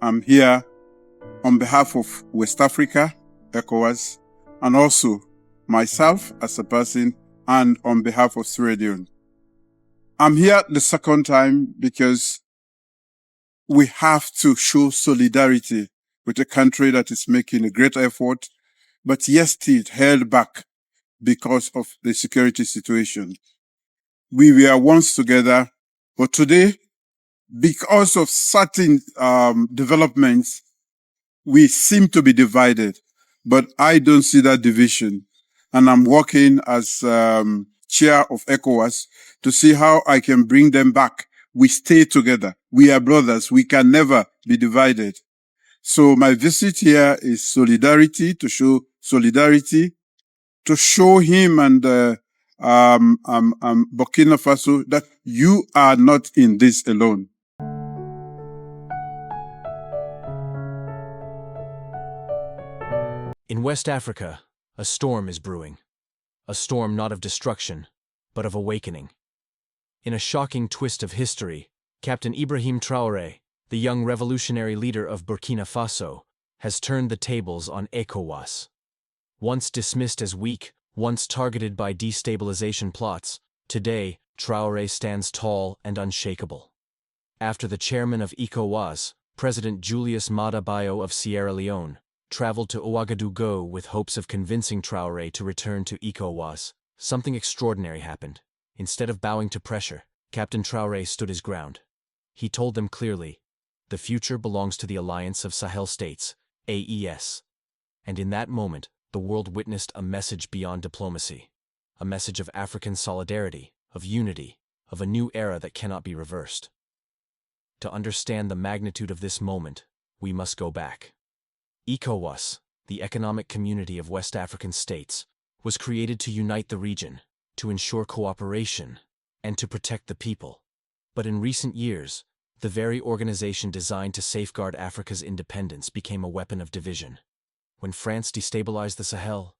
I'm here on behalf of West Africa, ECOWAS, and also myself as a person and on behalf of Sierra Leone. I'm here the second time because we have to show solidarity with a country that is making a great effort, but yet still held back because of the security situation. We were once together, but today, because of certain developments, we seem to be divided. But I don't see that division. And I'm working as chair of ECOWAS to see how I can bring them back. We stay together. We are brothers. We can never be divided. So my visit here is solidarity, to show solidarity, to show him and Burkina Faso that you are not in this alone. In West Africa, a storm is brewing. A storm not of destruction, but of awakening. In a shocking twist of history, Captain Ibrahim Traoré, the young revolutionary leader of Burkina Faso, has turned the tables on ECOWAS. Once dismissed as weak, once targeted by destabilization plots, today Traoré stands tall and unshakable. After the chairman of ECOWAS, President Julius Maada Bio of Sierra Leone, traveled to Ouagadougou with hopes of convincing Traoré to return to ECOWAS, something extraordinary happened. Instead of bowing to pressure, Captain Traoré stood his ground. He told them clearly, the future belongs to the Alliance of Sahel States, AES. And in that moment, the world witnessed a message beyond diplomacy, a message of African solidarity, of unity, of a new era that cannot be reversed. To understand the magnitude of this moment, we must go back. ECOWAS, the Economic Community of West African States, was created to unite the region, to ensure cooperation, and to protect the people. But in recent years, the very organization designed to safeguard Africa's independence became a weapon of division. When France destabilized the Sahel,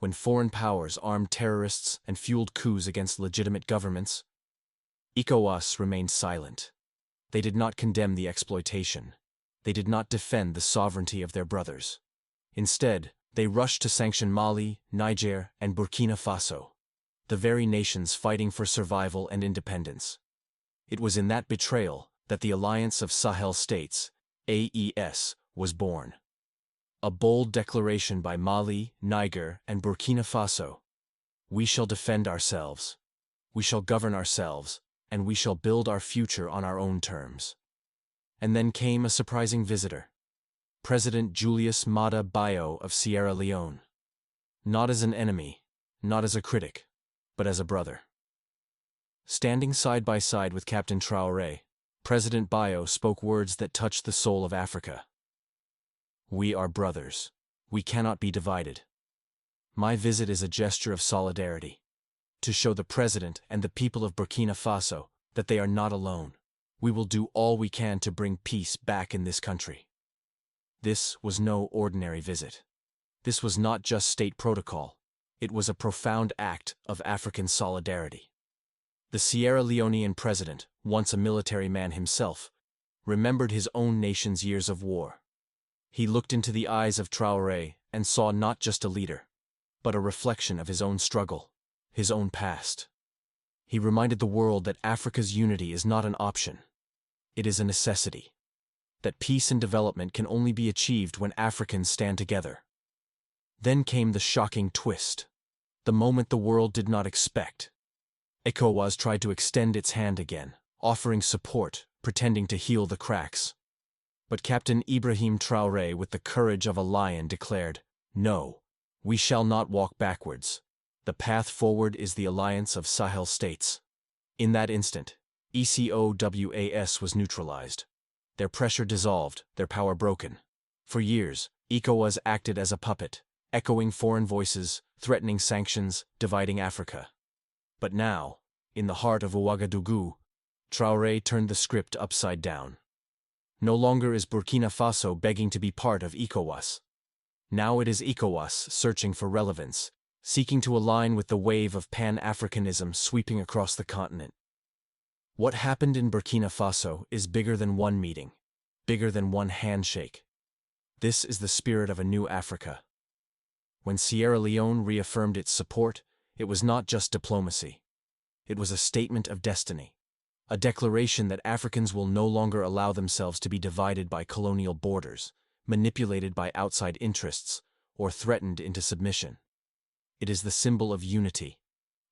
when foreign powers armed terrorists and fueled coups against legitimate governments, ECOWAS remained silent. They did not condemn the exploitation. They did not defend the sovereignty of their brothers. Instead, they rushed to sanction Mali, Niger, and Burkina Faso, the very nations fighting for survival and independence. It was in that betrayal that the Alliance of Sahel States, AES, was born. A bold declaration by Mali, Niger, and Burkina Faso. We shall defend ourselves. We shall govern ourselves, and we shall build our future on our own terms. And then came a surprising visitor. President Julius Maada Bio of Sierra Leone. Not as an enemy, not as a critic, but as a brother. Standing side by side with Captain Traoré, President Bio spoke words that touched the soul of Africa. We are brothers. We cannot be divided. My visit is a gesture of solidarity, to show the President and the people of Burkina Faso that they are not alone. We will do all we can to bring peace back in this country. This was no ordinary visit. This was not just state protocol. It was a profound act of African solidarity. The Sierra Leonean president, once a military man himself, remembered his own nation's years of war. He looked into the eyes of Traoré and saw not just a leader, but a reflection of his own struggle, his own past. He reminded the world that Africa's unity is not an option. It is a necessity. That peace and development can only be achieved when Africans stand together. Then came the shocking twist. The moment the world did not expect. ECOWAS tried to extend its hand again, offering support, pretending to heal the cracks. But Captain Ibrahim Traoré, with the courage of a lion, declared, "No, we shall not walk backwards. The path forward is the Alliance of Sahel States." In that instant, ECOWAS was neutralized. Their pressure dissolved, their power broken. For years, ECOWAS acted as a puppet, echoing foreign voices, threatening sanctions, dividing Africa. But now, in the heart of Ouagadougou, Traoré turned the script upside down. No longer is Burkina Faso begging to be part of ECOWAS. Now it is ECOWAS searching for relevance, seeking to align with the wave of Pan-Africanism sweeping across the continent. What happened in Burkina Faso is bigger than one meeting. bigger than one handshake. This is the spirit of a new Africa. When Sierra Leone reaffirmed its support, it was not just diplomacy. It was a statement of destiny, a declaration that Africans will no longer allow themselves to be divided by colonial borders, manipulated by outside interests, or threatened into submission. It is the symbol of unity,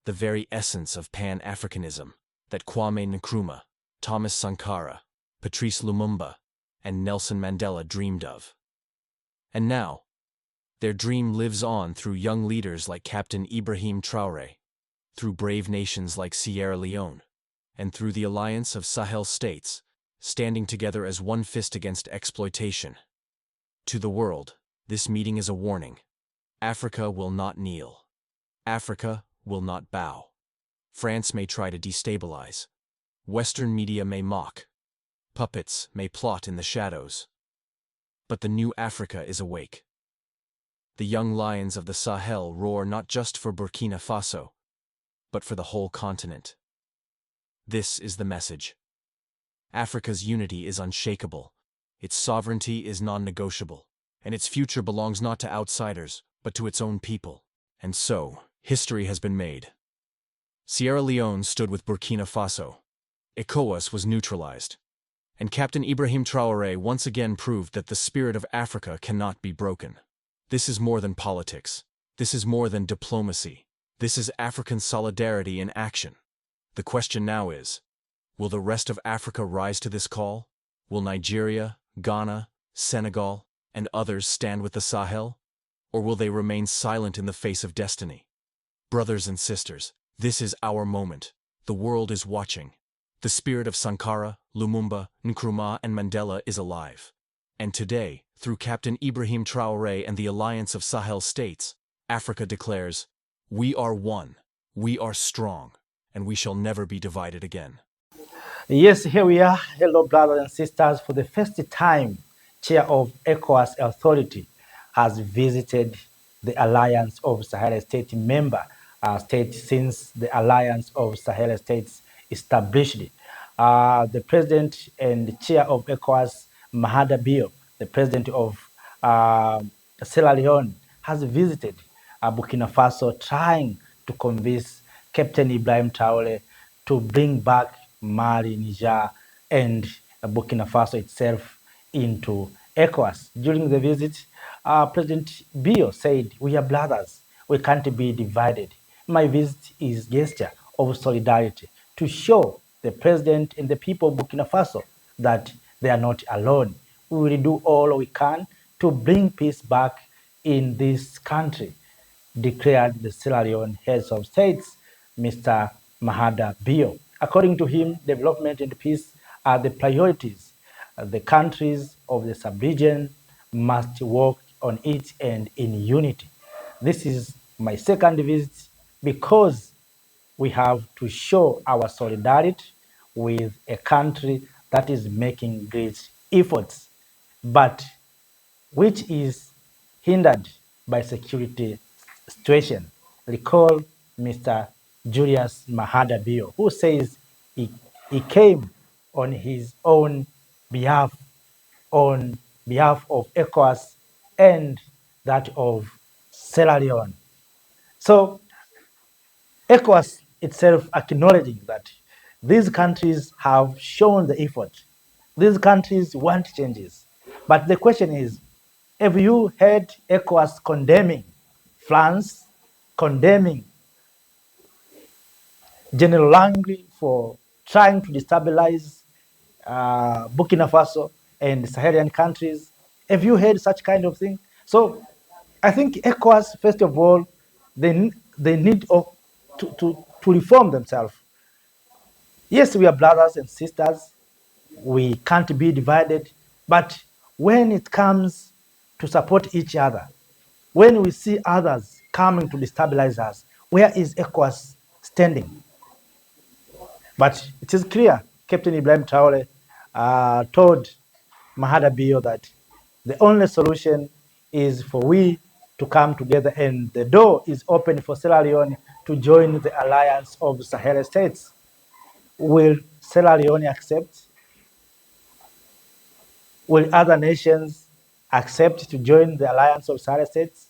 the very essence of Pan-Africanism that Kwame Nkrumah, Thomas Sankara, Patrice Lumumba, and Nelson Mandela dreamed of. And now, their dream lives on through young leaders like Captain Ibrahim Traoré, through brave nations like Sierra Leone, and through the Alliance of Sahel States, standing together as one fist against exploitation. To the world, this meeting is a warning. Africa will not kneel. Africa will not bow. France may try to destabilize. Western media may mock. Puppets may plot in the shadows. But the new Africa is awake. The young lions of the Sahel roar not just for Burkina Faso, but for the whole continent. This is the message. Africa's unity is unshakable, its sovereignty is non-negotiable, and its future belongs not to outsiders, but to its own people. And so, history has been made. Sierra Leone stood with Burkina Faso. ECOWAS was neutralized. And Captain Ibrahim Traoré once again proved that the spirit of Africa cannot be broken. This is more than politics. This is more than diplomacy. This is African solidarity in action. The question now is, will the rest of Africa rise to this call? Will Nigeria, Ghana, Senegal, and others stand with the Sahel? Or will they remain silent in the face of destiny? Brothers and sisters, this is our moment. The world is watching. The spirit of Sankara, Lumumba, Nkrumah, and Mandela is alive. And today, through Captain Ibrahim Traoré and the Alliance of Sahel States, Africa declares, "We are one, we are strong, and we shall never be divided again." Yes, here we are. Hello, brothers and sisters. For the first time, Chair of ECOWAS Authority has visited the Alliance of Sahel States member states since the Alliance of Sahel States established. The president and chair of ECOWAS, Maada Bio, the president of Sierra Leone, has visited Burkina Faso, trying to convince Captain Ibrahim Traoré to bring back Mali, Niger, and Burkina Faso itself into ECOWAS. During the visit, President Bio said, "We are brothers. We can't be divided. My visit is gesture of solidarity to show the president and the people of Burkina Faso that they are not alone. We will do all we can to bring peace back in this country," declared the Sierra Leone heads of states, Mr. Maada Bio. According to him, development and peace are the priorities. The countries of the sub-region must work on it and in unity. This is my second visit because we have to show our solidarity with a country that is making great efforts, but which is hindered by security situation. Recall Mr. Julius Maada Bio, who says he came on his own behalf, on behalf of ECOWAS and that of Sierra Leone. So ECOWAS itself acknowledging that these countries have shown the effort. These countries want changes. But the question is, have you heard ECOWAS condemning France, condemning General Langley for trying to destabilize Burkina Faso and Sahelian countries? Have you heard such kind of thing? So I think ECOWAS, first of all, they need to reform themselves. Yes, we are brothers and sisters. We can't be divided. But when it comes to support each other, when we see others coming to destabilize us, where is ECOWAS standing? But it is clear, Captain Ibrahim Traoré told Maada Bio that the only solution is for we to come together, and the door is open for Sierra Leone to join the Alliance of Sahel States. Will Sierra Leone accept? Will other nations accept to join the Alliance of Sahel States?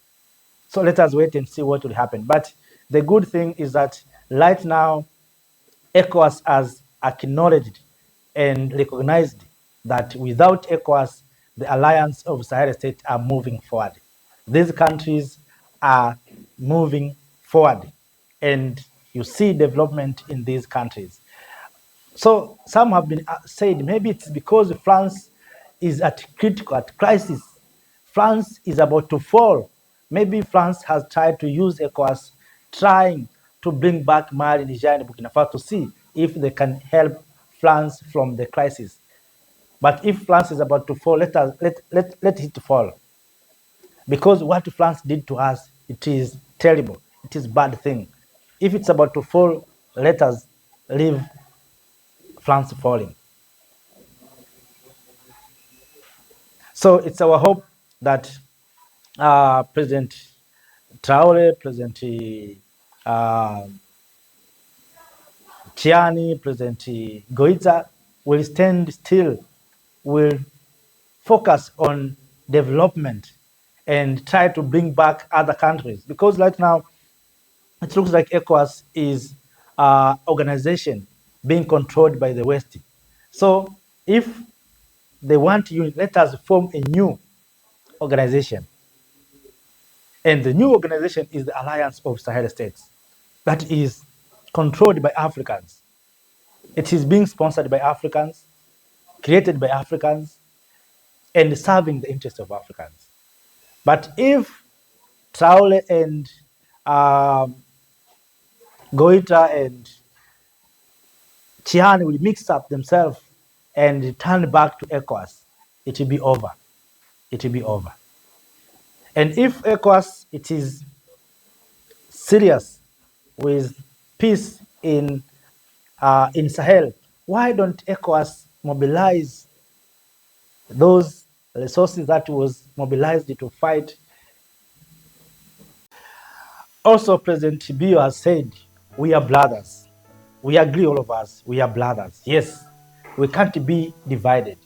So let us wait and see what will happen. But the good thing is that right now, ECOWAS has acknowledged and recognized that without ECOWAS, the Alliance of Sahel States are moving forward. These countries are moving forward, and you see development in these countries. So some have been said maybe it's because France is at crisis. France is about to fall. Maybe France has tried to use ECOWAS, trying to bring back Mali, Niger, and Burkina Faso to see if they can help France from the crisis. But if France is about to fall, let it fall. Because what France did to us, it is terrible. It is a bad thing. If it's about to fall, let us leave France falling. So it's our hope that President Traoré, President Chiani, President Goita will stand still, will focus on development and try to bring back other countries. Because right now, it looks like ECOWAS is an organization being controlled by the West. So if they want you, let us form a new organization. And the new organization is the Alliance of Sahel States that is controlled by Africans. It is being sponsored by Africans, created by Africans, and serving the interests of Africans. But if Traoré and Goita and Chiani will mix up themselves and turn back to ECOWAS, it will be over. It will be over. And if ECOWAS, it is serious with peace in Sahel, why don't ECOWAS mobilize those resources that was mobilized to fight? Also, President Bio has said, we are brothers. We agree, all of us, we are brothers. Yes, we can't be divided.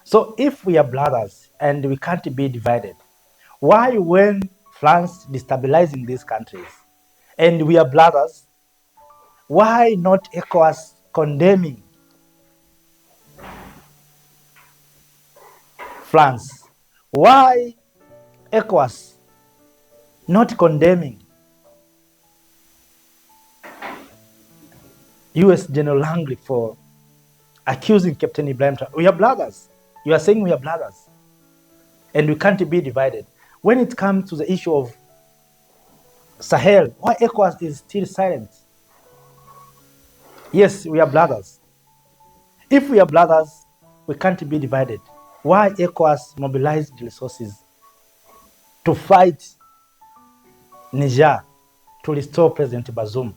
So if we are brothers and we can't be divided, why when France destabilizing these countries and we are brothers, why not ECOWAS condemning France? Why ECOWAS not condemning US General Langley for accusing Captain Ibrahim Traoré? We are brothers. You are saying we are brothers. And we can't be divided. When it comes to the issue of Sahel, why ECOWAS is still silent? Yes, we are brothers. If we are brothers, we can't be divided. Why ECOWAS mobilized resources to fight Niger to restore President Bazoum?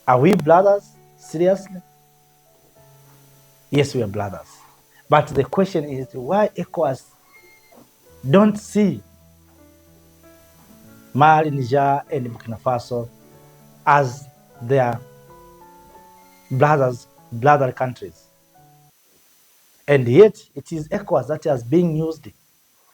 Are we brothers? Seriously? Yes, we are brothers. But the question is why ECOWAS don't see Mali, Niger, and Burkina Faso as their brother countries? And yet, it is ECOWAS that is being used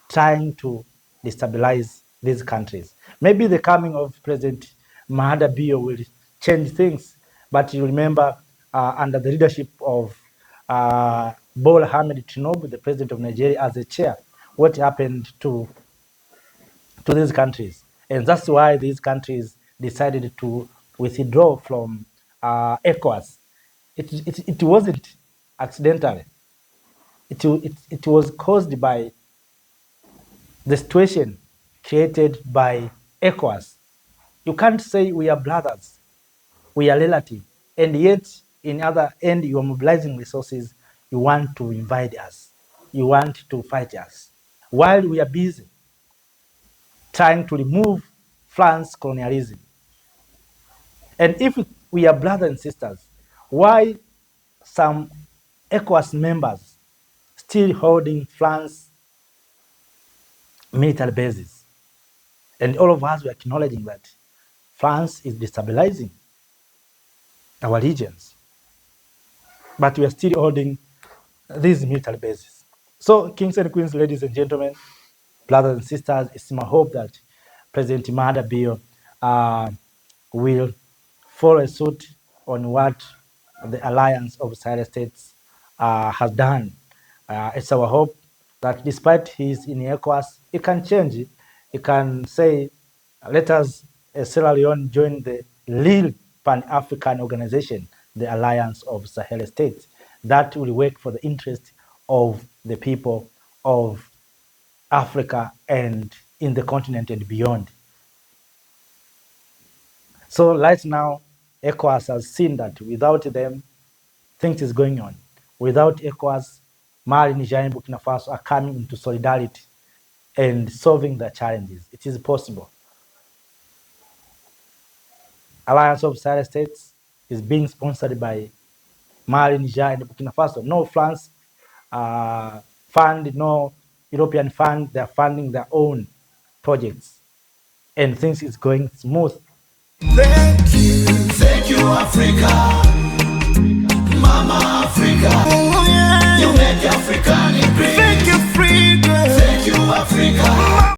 trying to destabilize these countries. Maybe the coming of President Maada Bio will change things, but you remember under the leadership of Bola Ahmed Tinubu, the president of Nigeria, as a chair, what happened to these countries. And that's why these countries decided to withdraw from ECOWAS. It wasn't accidentally. It was caused by the situation created by ECOWAS. You can't say we are brothers, we are relatives, and yet in other end you are mobilizing resources. You want to invade us, you want to fight us, while we are busy trying to remove France colonialism. And if we are brothers and sisters, why some ECOWAS members still holding France military bases? And all of us were acknowledging that France is destabilizing our regions, but we are still holding these military bases. So, kings and queens, ladies and gentlemen, brothers and sisters, it's my hope that President Maada Bio will follow suit on what the Alliance of Sahel States has done. It's our hope that despite he's in ECOWAS, it can change. It can say, let us, Sierra Leone, join the real Pan-African organization, the Alliance of Sahel States. That will work for the interest of the people of Africa and in the continent and beyond. So right now, ECOWAS has seen that without them, things is going on. Without ECOWAS, Mali, Niger, and Burkina Faso are coming into solidarity and solving the challenges. It is possible. Alliance of Sahel States is being sponsored by Mali, Niger, and Burkina Faso. No France fund, no European fund. They're funding their own projects, and things is going smooth. Thank you, Africa, Mama Africa. Oh, yeah. You make Africa great. Thank you, Africa. Thank you, Africa.